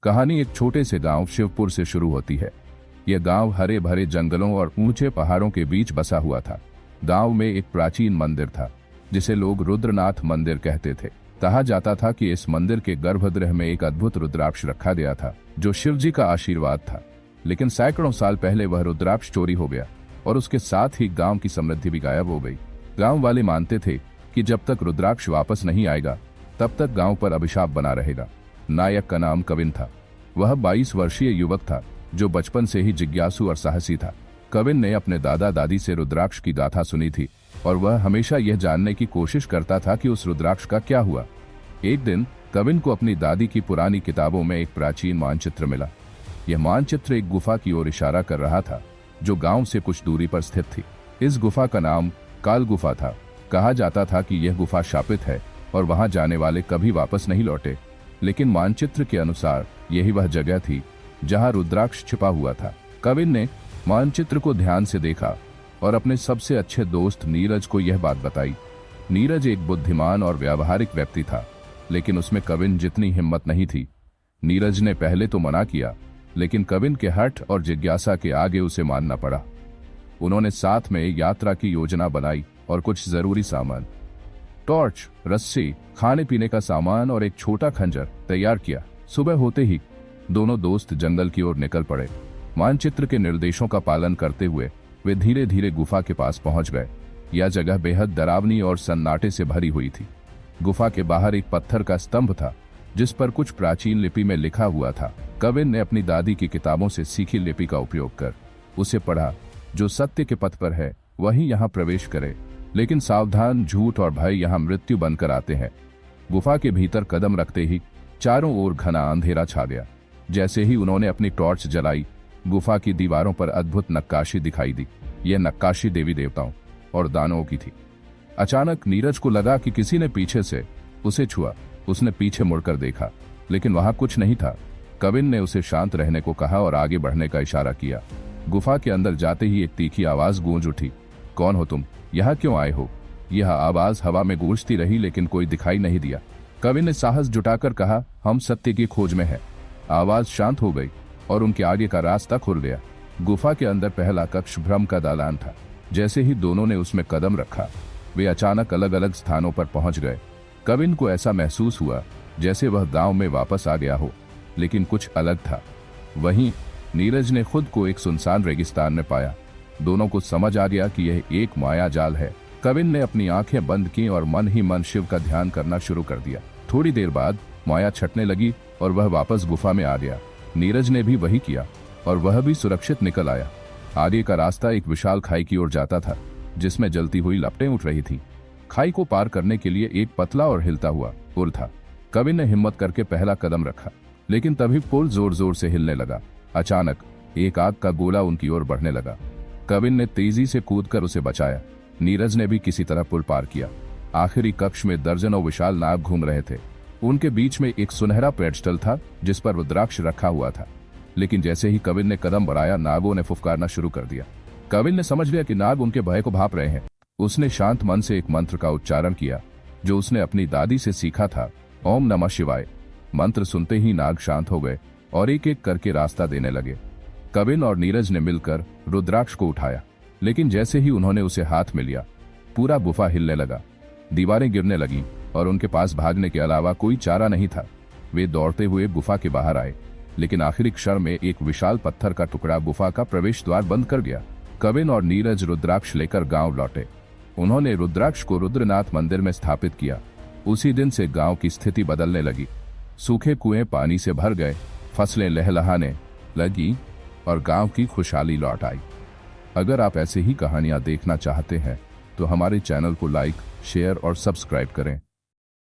कहानी एक छोटे से गांव शिवपुर से शुरू होती है। यह गांव हरे भरे जंगलों और ऊंचे पहाड़ों के बीच बसा हुआ था। गांव में एक प्राचीन मंदिर था जिसे लोग रुद्रनाथ मंदिर कहते थे। कहा जाता था कि इस मंदिर के गर्भगृह में एक अद्भुत रुद्राक्ष रखा गया था जो शिवजी का आशीर्वाद था। लेकिन सैकड़ों साल पहले वह रुद्राक्ष चोरी हो गया और उसके साथ ही गांव की समृद्धि भी गायब हो गई। गांव वाले मानते थे कि जब तक रुद्राक्ष वापस नहीं आएगा तब तक गांव पर अभिशाप बना रहेगा। नायक का नाम कविन था। वह 22 वर्षीय युवक था जो बचपन से ही जिज्ञासु और साहसी था। कविन ने अपने दादा दादी से रुद्राक्ष की गाथा सुनी थी और वह हमेशा यह जानने की कोशिश करता था कि उस रुद्राक्ष का क्या हुआ। एक दिन कविन को अपनी दादी की पुरानी किताबों में एक प्राचीन मानचित्र मिला। यह मानचित्र एक गुफा की ओर इशारा कर रहा था जो गांव से कुछ दूरी पर स्थित थी। इस गुफा का नाम काल गुफा था। कहा जाता था कि यह गुफा शापित है और वहां जाने वाले कभी वापस नहीं लौटे। लेकिन मानचित्र के अनुसार यही वह जगह थी जहां रुद्राक्ष छिपा हुआ था। कविन ने मानचित्र को ध्यान से देखा और अपने सबसे अच्छे दोस्त नीरज को यह बात बताई। नीरज एक बुद्धिमान और व्यावहारिक व्यक्ति था, लेकिन उसमें कविन जितनी हिम्मत नहीं थी। नीरज ने पहले तो मना किया, लेकिन कविन के हठ और जिज्ञासा के आगे उसे मानना पड़ा। उन्होंने साथ में यात्रा की योजना बनाई और कुछ जरूरी सामान, टॉर्च, रस्सी, खाने पीने का सामान और एक छोटा खंजर तैयार किया। सुबह होते ही दोनों दोस्त जंगल की ओर निकल पड़े। मानचित्र के निर्देशों का पालन करते हुए वे धीरे धीरे गुफा के पास पहुंच गए। यह जगह बेहद डरावनी और सन्नाटे से भरी हुई थी। गुफा के बाहर एक पत्थर का स्तंभ था जिस पर कुछ प्राचीन लिपि में लिखा हुआ था। कविन ने अपनी दादी की किताबों से सीखी लिपि का उपयोग कर उसे पढ़ा। जो सत्य के पथ पर है वही यहाँ प्रवेश करे, लेकिन सावधान, झूठ और भय यहाँ मृत्यु बनकर आते हैं। गुफा के भीतर कदम रखते ही चारों ओर घना अंधेरा छा गया। जैसे ही उन्होंने अपनी टॉर्च जलाई, गुफा की दीवारों पर अद्भुत नक्काशी दिखाई दी। यह नक्काशी देवी देवताओं और दानवों की थी। अचानक नीरज को लगा कि किसी ने पीछे से उसे छुआ। उसने पीछे मुड़कर देखा, लेकिन वहां कुछ नहीं था। कविन ने उसे शांत रहने को कहा और आगे बढ़ने का इशारा किया। गुफा के अंदर जाते ही एक तीखी आवाज गूंज उठी। कौन हो तुम? यहाँ क्यों आए हो? यह आवाज हवा में गूंजती रही, लेकिन कोई दिखाई नहीं दिया। कविन ने साहस जुटाकर कहा, हम सत्य की खोज में हैं। आवाज शांत हो गई और उनके आगे का रास्ता खुल गया। गुफा के अंदर पहला कक्ष ब्रह्म का दालान था। जैसे ही दोनों ने उसमें कदम रखा, वे अचानक अलग अलग स्थानों पर पहुंच गए। कविन को ऐसा महसूस हुआ जैसे वह गांव में वापस आ गया हो, लेकिन कुछ अलग था। वहीं नीरज ने खुद को एक सुनसान रेगिस्तान में पाया। दोनों को समझ आ गया कि यह एक माया जाल है। कविन ने अपनी आंखें बंद की और मन ही मन शिव का ध्यान करना शुरू कर दिया। थोड़ी देर बाद माया छटने लगी और वह वापस गुफा में आ गया। नीरज ने भी वही किया और वह भी सुरक्षित निकल आया। आगे का रास्ता एक विशाल खाई की ओर जाता था जिसमें जलती हुई लपटें उठ रही थीं। खाई को पार करने के लिए एक पतला और हिलता हुआ पुल था। कविन ने हिम्मत करके पहला कदम रखा, लेकिन तभी पुल जोर जोर से हिलने लगा। अचानक एक आग का गोला उनकी ओर बढ़ने लगा। कविन ने तेजी से कूदकर उसे बचाया। नीरज ने भी किसी तरह पुल पार किया। आखिरी कक्ष में दर्जनों विशाल नाग घूम रहे थे। उनके बीच में एक सुनहरा पेडस्टल था जिस पर रुद्राक्ष रखा हुआ था। लेकिन जैसे ही कविन ने कदम बढ़ाया, नागों ने फुफकारना शुरू कर दिया। कविन ने समझ लिया कि नाग उनके भय को भाप रहे हैं। उसने शांत मन से एक मंत्र का उच्चारण किया जो उसने अपनी दादी से सीखा था, ओम नमः शिवाय। मंत्र सुनते ही नाग शांत हो गए और एक एक करके रास्ता देने लगे। कविन और नीरज ने मिलकर रुद्राक्ष को उठाया, लेकिन जैसे ही उन्होंने उसे हाथ में लिया, पूरा गुफा हिलने लगा। दीवारें गिरने लगीं और उनके पास भागने के अलावा कोई चारा नहीं था। वे दौड़ते हुए गुफा के बाहर आए, लेकिन आखिरी क्षण में एक विशाल पत्थर का टुकड़ा गुफा का प्रवेश द्वार बंद कर गया। कविन और नीरज रुद्राक्ष लेकर गांव लौटे। उन्होंने रुद्राक्ष को रुद्रनाथ मंदिर में स्थापित किया। उसी दिन से गांव की स्थिति बदलने लगी। सूखे कुएं पानी से भर गए, फसलें लहलहाने लगी और गांव की खुशहाली लौट आई। अगर आप ऐसे ही कहानियां देखना चाहते हैं तो हमारे चैनल को लाइक, शेयर और सब्सक्राइब करें।